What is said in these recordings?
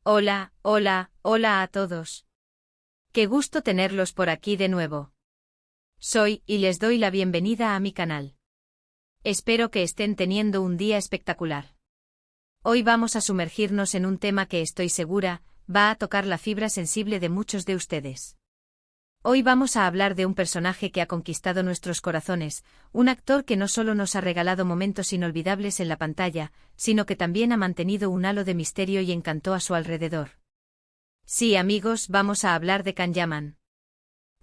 Hola, hola, hola a todos. Qué gusto tenerlos por aquí de nuevo. Soy, y les doy la bienvenida a mi canal. Espero que estén teniendo un día espectacular. Hoy vamos a sumergirnos en un tema que estoy segura, va a tocar la fibra sensible de muchos de ustedes. Hoy vamos a hablar de un personaje que ha conquistado nuestros corazones, un actor que no solo nos ha regalado momentos inolvidables en la pantalla, sino que también ha mantenido un halo de misterio y encanto a su alrededor. Sí, amigos, vamos a hablar de Can Yaman.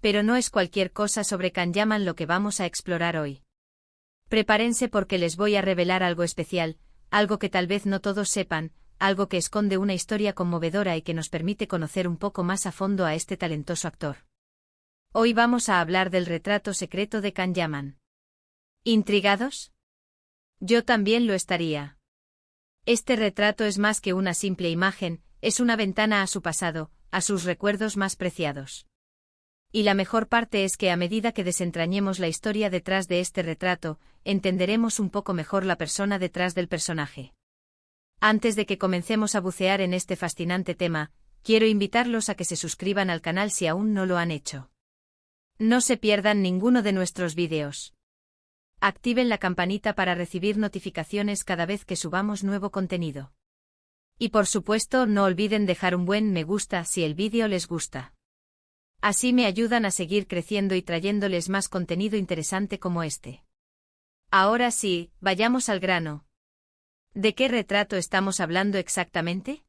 Pero no es cualquier cosa sobre Can Yaman lo que vamos a explorar hoy. Prepárense porque les voy a revelar algo especial, algo que tal vez no todos sepan, algo que esconde una historia conmovedora y que nos permite conocer un poco más a fondo a este talentoso actor. Hoy vamos a hablar del retrato secreto de Can Yaman. ¿Intrigados? Yo también lo estaría. Este retrato es más que una simple imagen, es una ventana a su pasado, a sus recuerdos más preciados. Y la mejor parte es que a medida que desentrañemos la historia detrás de este retrato, entenderemos un poco mejor la persona detrás del personaje. Antes de que comencemos a bucear en este fascinante tema, quiero invitarlos a que se suscriban al canal si aún no lo han hecho. No se pierdan ninguno de nuestros vídeos. Activen la campanita para recibir notificaciones cada vez que subamos nuevo contenido. Y por supuesto no olviden dejar un buen me gusta si el vídeo les gusta. Así me ayudan a seguir creciendo y trayéndoles más contenido interesante como este. Ahora sí, vayamos al grano. ¿De qué retrato estamos hablando exactamente?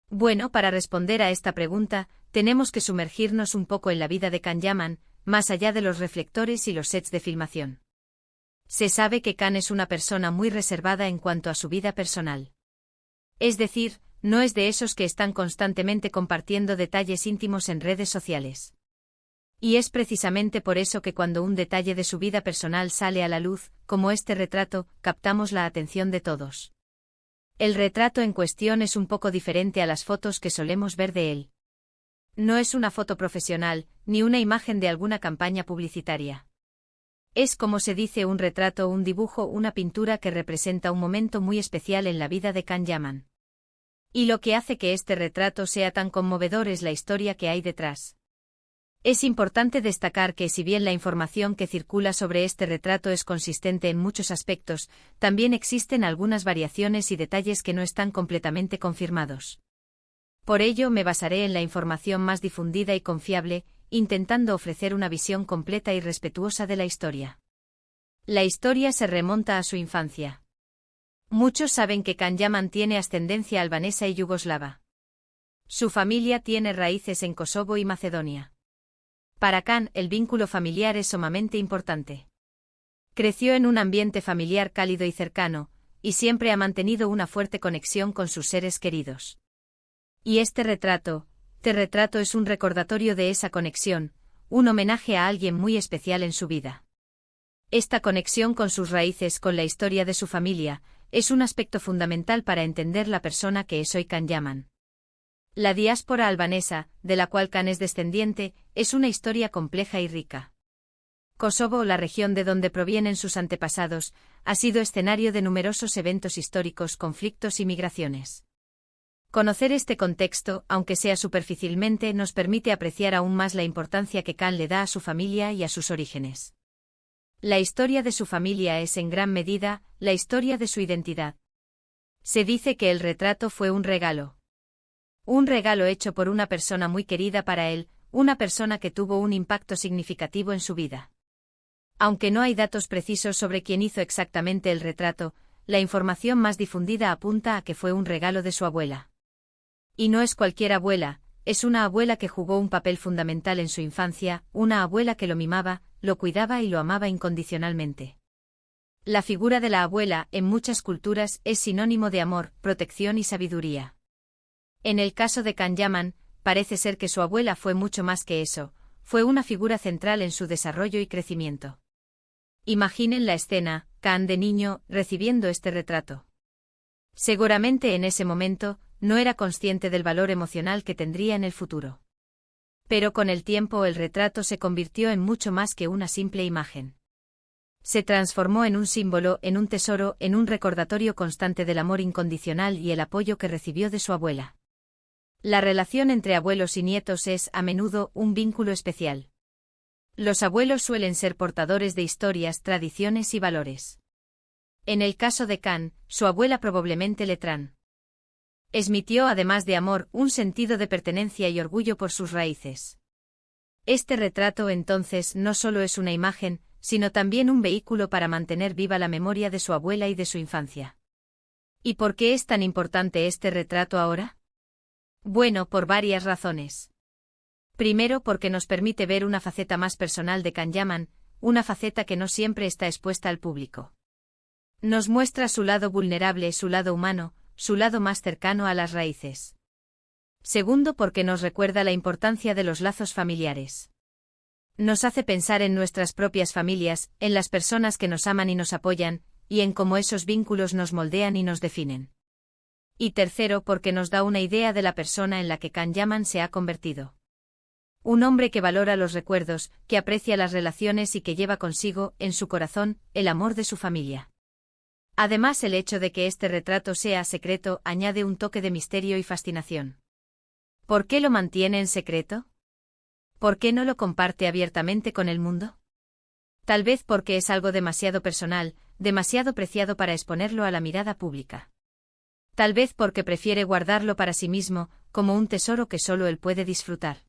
Bueno, para responder a esta pregunta, tenemos que sumergirnos un poco en la vida de Can Yaman, más allá de los reflectores y los sets de filmación. Se sabe que Can es una persona muy reservada en cuanto a su vida personal. Es decir, no es de esos que están constantemente compartiendo detalles íntimos en redes sociales. Y es precisamente por eso que cuando un detalle de su vida personal sale a la luz, como este retrato, captamos la atención de todos. El retrato en cuestión es un poco diferente a las fotos que solemos ver de él. No es una foto profesional, ni una imagen de alguna campaña publicitaria. Es como se dice un retrato, un dibujo, una pintura que representa un momento muy especial en la vida de Can Yaman. Y lo que hace que este retrato sea tan conmovedor es la historia que hay detrás. Es importante destacar que si bien la información que circula sobre este retrato es consistente en muchos aspectos, también existen algunas variaciones y detalles que no están completamente confirmados. Por ello me basaré en la información más difundida y confiable, intentando ofrecer una visión completa y respetuosa de la historia. La historia se remonta a su infancia. Muchos saben que Can Yaman tiene ascendencia albanesa y yugoslava. Su familia tiene raíces en Kosovo y Macedonia. Para Can, el vínculo familiar es sumamente importante. Creció en un ambiente familiar cálido y cercano, y siempre ha mantenido una fuerte conexión con sus seres queridos. Y este retrato es un recordatorio de esa conexión, un homenaje a alguien muy especial en su vida. Esta conexión con sus raíces, con la historia de su familia, es un aspecto fundamental para entender la persona que es hoy Can Yaman. La diáspora albanesa, de la cual Can es descendiente, es una historia compleja y rica. Kosovo, la región de donde provienen sus antepasados, ha sido escenario de numerosos eventos históricos, conflictos y migraciones. Conocer este contexto, aunque sea superficialmente, nos permite apreciar aún más la importancia que Can le da a su familia y a sus orígenes. La historia de su familia es en gran medida la historia de su identidad. Se dice que el retrato fue un regalo. Un regalo hecho por una persona muy querida para él, una persona que tuvo un impacto significativo en su vida. Aunque no hay datos precisos sobre quién hizo exactamente el retrato, la información más difundida apunta a que fue un regalo de su abuela. Y no es cualquier abuela, es una abuela que jugó un papel fundamental en su infancia, una abuela que lo mimaba, lo cuidaba y lo amaba incondicionalmente. La figura de la abuela, en muchas culturas, es sinónimo de amor, protección y sabiduría. En el caso de Can Yaman, parece ser que su abuela fue mucho más que eso, fue una figura central en su desarrollo y crecimiento. Imaginen la escena, Can de niño, recibiendo este retrato. Seguramente en ese momento, no era consciente del valor emocional que tendría en el futuro. Pero con el tiempo el retrato se convirtió en mucho más que una simple imagen. Se transformó en un símbolo, en un tesoro, en un recordatorio constante del amor incondicional y el apoyo que recibió de su abuela. La relación entre abuelos y nietos es, a menudo, un vínculo especial. Los abuelos suelen ser portadores de historias, tradiciones y valores. En el caso de Can, su abuela probablemente le transmitió, además de amor, un sentido de pertenencia y orgullo por sus raíces. Este retrato, entonces, no solo es una imagen, sino también un vehículo para mantener viva la memoria de su abuela y de su infancia. ¿Y por qué es tan importante este retrato ahora? Bueno, por varias razones. Primero, porque nos permite ver una faceta más personal de Can Yaman, una faceta que no siempre está expuesta al público. Nos muestra su lado vulnerable, su lado humano, su lado más cercano a las raíces. Segundo, porque nos recuerda la importancia de los lazos familiares. Nos hace pensar en nuestras propias familias, en las personas que nos aman y nos apoyan, y en cómo esos vínculos nos moldean y nos definen. Y tercero, porque nos da una idea de la persona en la que Can Yaman se ha convertido. Un hombre que valora los recuerdos, que aprecia las relaciones y que lleva consigo, en su corazón, el amor de su familia. Además, el hecho de que este retrato sea secreto añade un toque de misterio y fascinación. ¿Por qué lo mantiene en secreto? ¿Por qué no lo comparte abiertamente con el mundo? Tal vez porque es algo demasiado personal, demasiado preciado para exponerlo a la mirada pública. Tal vez porque prefiere guardarlo para sí mismo, como un tesoro que solo él puede disfrutar.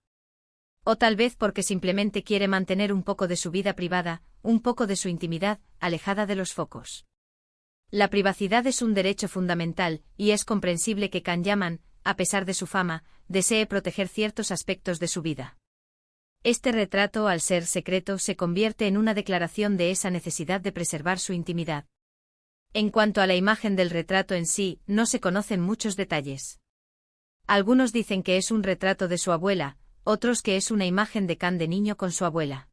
O tal vez porque simplemente quiere mantener un poco de su vida privada, un poco de su intimidad, alejada de los focos. La privacidad es un derecho fundamental, y es comprensible que Can Yaman, a pesar de su fama, desee proteger ciertos aspectos de su vida. Este retrato, al ser secreto, se convierte en una declaración de esa necesidad de preservar su intimidad. En cuanto a la imagen del retrato en sí, no se conocen muchos detalles. Algunos dicen que es un retrato de su abuela, otros que es una imagen de Can de niño con su abuela.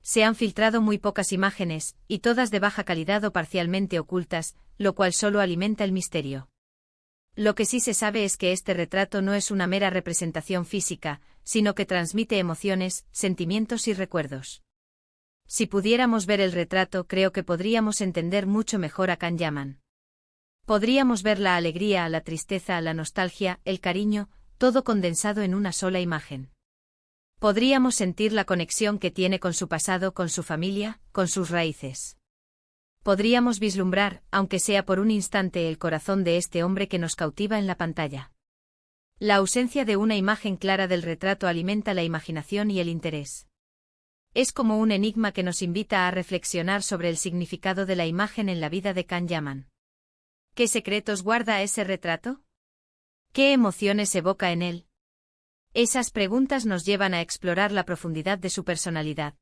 Se han filtrado muy pocas imágenes, y todas de baja calidad o parcialmente ocultas, lo cual solo alimenta el misterio. Lo que sí se sabe es que este retrato no es una mera representación física, sino que transmite emociones, sentimientos y recuerdos. Si pudiéramos ver el retrato, creo que podríamos entender mucho mejor a Can Yaman. Podríamos ver la alegría, la tristeza, la nostalgia, el cariño, todo condensado en una sola imagen. Podríamos sentir la conexión que tiene con su pasado, con su familia, con sus raíces. Podríamos vislumbrar, aunque sea por un instante, el corazón de este hombre que nos cautiva en la pantalla. La ausencia de una imagen clara del retrato alimenta la imaginación y el interés. Es como un enigma que nos invita a reflexionar sobre el significado de la imagen en la vida de Can Yaman. ¿Qué secretos guarda ese retrato? ¿Qué emociones evoca en él? Esas preguntas nos llevan a explorar la profundidad de su personalidad.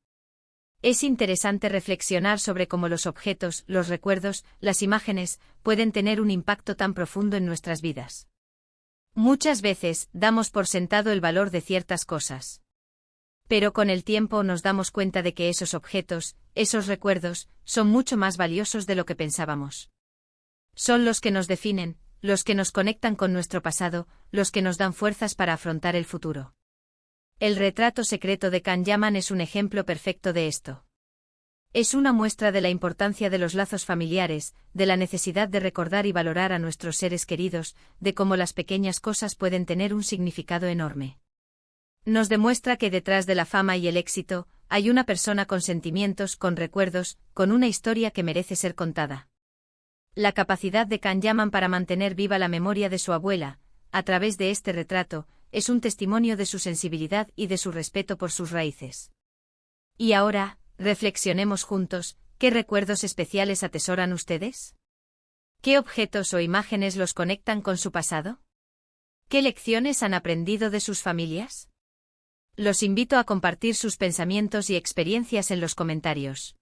Es interesante reflexionar sobre cómo los objetos, los recuerdos, las imágenes, pueden tener un impacto tan profundo en nuestras vidas. Muchas veces, damos por sentado el valor de ciertas cosas. Pero con el tiempo nos damos cuenta de que esos objetos, esos recuerdos, son mucho más valiosos de lo que pensábamos. Son los que nos definen, los que nos conectan con nuestro pasado, los que nos dan fuerzas para afrontar el futuro. El retrato secreto de Can Yaman es un ejemplo perfecto de esto. Es una muestra de la importancia de los lazos familiares, de la necesidad de recordar y valorar a nuestros seres queridos, de cómo las pequeñas cosas pueden tener un significado enorme. Nos demuestra que detrás de la fama y el éxito, hay una persona con sentimientos, con recuerdos, con una historia que merece ser contada. La capacidad de Can Yaman para mantener viva la memoria de su abuela, a través de este retrato, es un testimonio de su sensibilidad y de su respeto por sus raíces. Y ahora, reflexionemos juntos, ¿qué recuerdos especiales atesoran ustedes? ¿Qué objetos o imágenes los conectan con su pasado? ¿Qué lecciones han aprendido de sus familias? Los invito a compartir sus pensamientos y experiencias en los comentarios.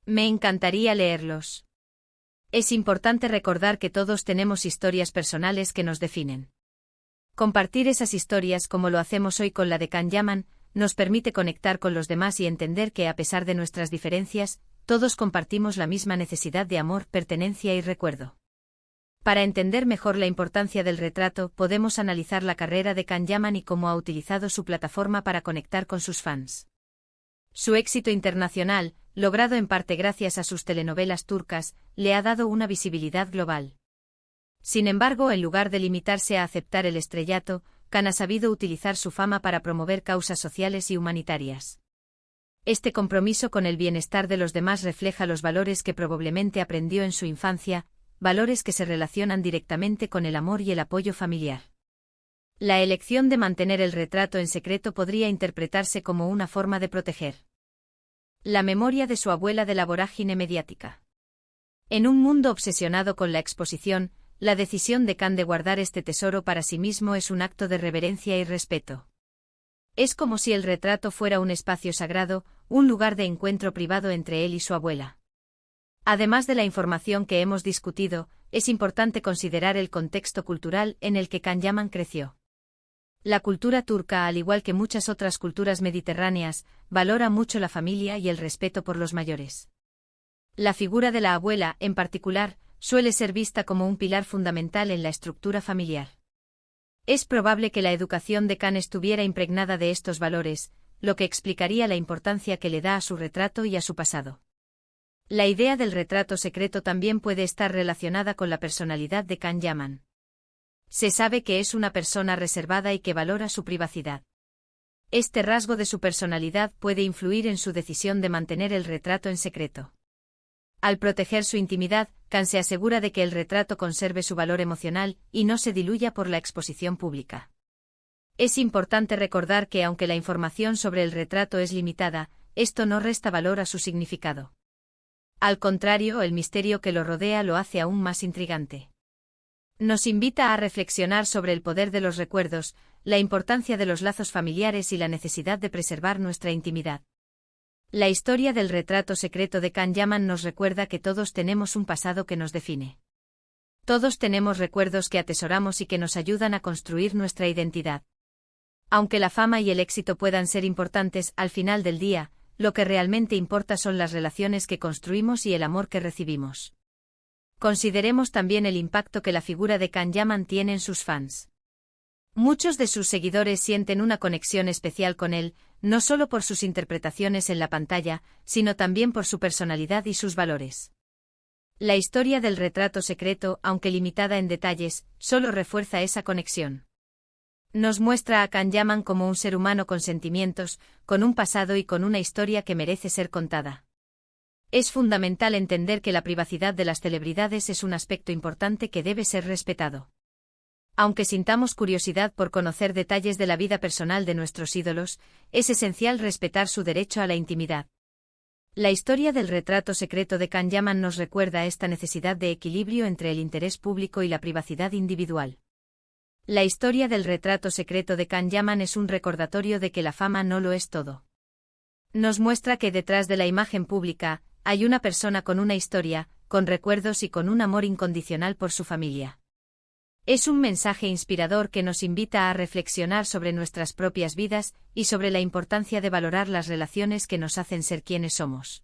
Me encantaría leerlos. Es importante recordar que todos tenemos historias personales que nos definen. Compartir esas historias como lo hacemos hoy con la de Can Yaman, nos permite conectar con los demás y entender que a pesar de nuestras diferencias, todos compartimos la misma necesidad de amor, pertenencia y recuerdo. Para entender mejor la importancia del retrato, podemos analizar la carrera de Can Yaman y cómo ha utilizado su plataforma para conectar con sus fans. Su éxito internacional, logrado en parte gracias a sus telenovelas turcas, le ha dado una visibilidad global. Sin embargo, en lugar de limitarse a aceptar el estrellato, Khan ha sabido utilizar su fama para promover causas sociales y humanitarias. Este compromiso con el bienestar de los demás refleja los valores que probablemente aprendió en su infancia, valores que se relacionan directamente con el amor y el apoyo familiar. La elección de mantener el retrato en secreto podría interpretarse como una forma de proteger la memoria de su abuela de la vorágine mediática. En un mundo obsesionado con la exposición, la decisión de Khan de guardar este tesoro para sí mismo es un acto de reverencia y respeto. Es como si el retrato fuera un espacio sagrado, un lugar de encuentro privado entre él y su abuela. Además de la información que hemos discutido, es importante considerar el contexto cultural en el que Khan Yaman creció. La cultura turca, al igual que muchas otras culturas mediterráneas, valora mucho la familia y el respeto por los mayores. La figura de la abuela, en particular, suele ser vista como un pilar fundamental en la estructura familiar. Es probable que la educación de Khan estuviera impregnada de estos valores, lo que explicaría la importancia que le da a su retrato y a su pasado. La idea del retrato secreto también puede estar relacionada con la personalidad de Khan Yaman. Se sabe que es una persona reservada y que valora su privacidad. Este rasgo de su personalidad puede influir en su decisión de mantener el retrato en secreto. Al proteger su intimidad, Khan se asegura de que el retrato conserve su valor emocional y no se diluya por la exposición pública. Es importante recordar que aunque la información sobre el retrato es limitada, esto no resta valor a su significado. Al contrario, el misterio que lo rodea lo hace aún más intrigante. Nos invita a reflexionar sobre el poder de los recuerdos, la importancia de los lazos familiares y la necesidad de preservar nuestra intimidad. La historia del retrato secreto de Khan Yaman nos recuerda que todos tenemos un pasado que nos define. Todos tenemos recuerdos que atesoramos y que nos ayudan a construir nuestra identidad. Aunque la fama y el éxito puedan ser importantes, al final del día, lo que realmente importa son las relaciones que construimos y el amor que recibimos. Consideremos también el impacto que la figura de Khan Yaman tiene en sus fans. Muchos de sus seguidores sienten una conexión especial con él, no solo por sus interpretaciones en la pantalla, sino también por su personalidad y sus valores. La historia del retrato secreto, aunque limitada en detalles, solo refuerza esa conexión. Nos muestra a Khan Yaman como un ser humano con sentimientos, con un pasado y con una historia que merece ser contada. Es fundamental entender que la privacidad de las celebridades es un aspecto importante que debe ser respetado. Aunque sintamos curiosidad por conocer detalles de la vida personal de nuestros ídolos, es esencial respetar su derecho a la intimidad. La historia del retrato secreto de Khan Yaman nos recuerda esta necesidad de equilibrio entre el interés público y la privacidad individual. La historia del retrato secreto de Khan Yaman es un recordatorio de que la fama no lo es todo. Nos muestra que detrás de la imagen pública, hay una persona con una historia, con recuerdos y con un amor incondicional por su familia. Es un mensaje inspirador que nos invita a reflexionar sobre nuestras propias vidas y sobre la importancia de valorar las relaciones que nos hacen ser quienes somos.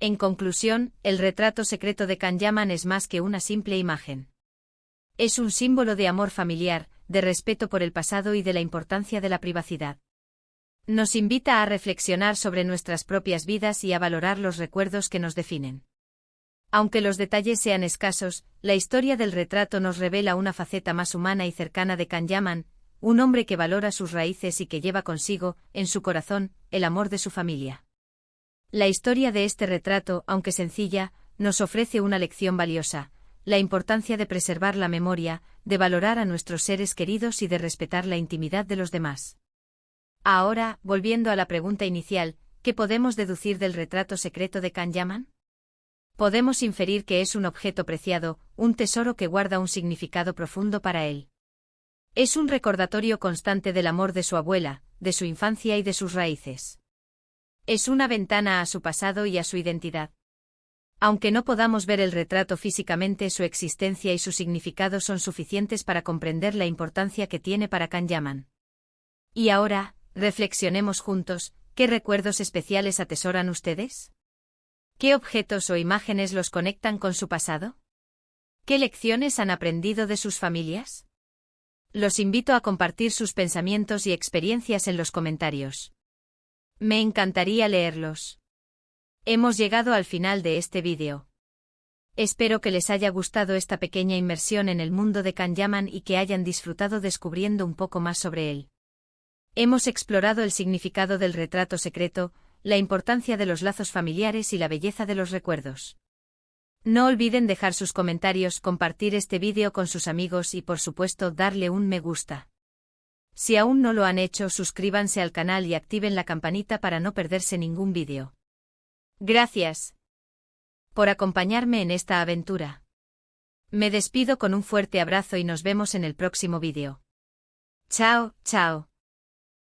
En conclusión, el retrato secreto de Khan Yaman es más que una simple imagen. Es un símbolo de amor familiar, de respeto por el pasado y de la importancia de la privacidad. Nos invita a reflexionar sobre nuestras propias vidas y a valorar los recuerdos que nos definen. Aunque los detalles sean escasos, la historia del retrato nos revela una faceta más humana y cercana de Khan Yaman, un hombre que valora sus raíces y que lleva consigo, en su corazón, el amor de su familia. La historia de este retrato, aunque sencilla, nos ofrece una lección valiosa, la importancia de preservar la memoria, de valorar a nuestros seres queridos y de respetar la intimidad de los demás. Ahora, volviendo a la pregunta inicial, ¿qué podemos deducir del retrato secreto de Khan Yaman? Podemos inferir que es un objeto preciado, un tesoro que guarda un significado profundo para él. Es un recordatorio constante del amor de su abuela, de su infancia y de sus raíces. Es una ventana a su pasado y a su identidad. Aunque no podamos ver el retrato físicamente, su existencia y su significado son suficientes para comprender la importancia que tiene para Khan Yaman. Y ahora, reflexionemos juntos, ¿qué recuerdos especiales atesoran ustedes? ¿Qué objetos o imágenes los conectan con su pasado? ¿Qué lecciones han aprendido de sus familias? Los invito a compartir sus pensamientos y experiencias en los comentarios. Me encantaría leerlos. Hemos llegado al final de este vídeo. Espero que les haya gustado esta pequeña inmersión en el mundo de Kan-Yaman y que hayan disfrutado descubriendo un poco más sobre él. Hemos explorado el significado del retrato secreto, la importancia de los lazos familiares y la belleza de los recuerdos. No olviden dejar sus comentarios, compartir este vídeo con sus amigos y por supuesto darle un me gusta. Si aún no lo han hecho, suscríbanse al canal y activen la campanita para no perderse ningún vídeo. Gracias por acompañarme en esta aventura. Me despido con un fuerte abrazo y nos vemos en el próximo vídeo. Chao, chao.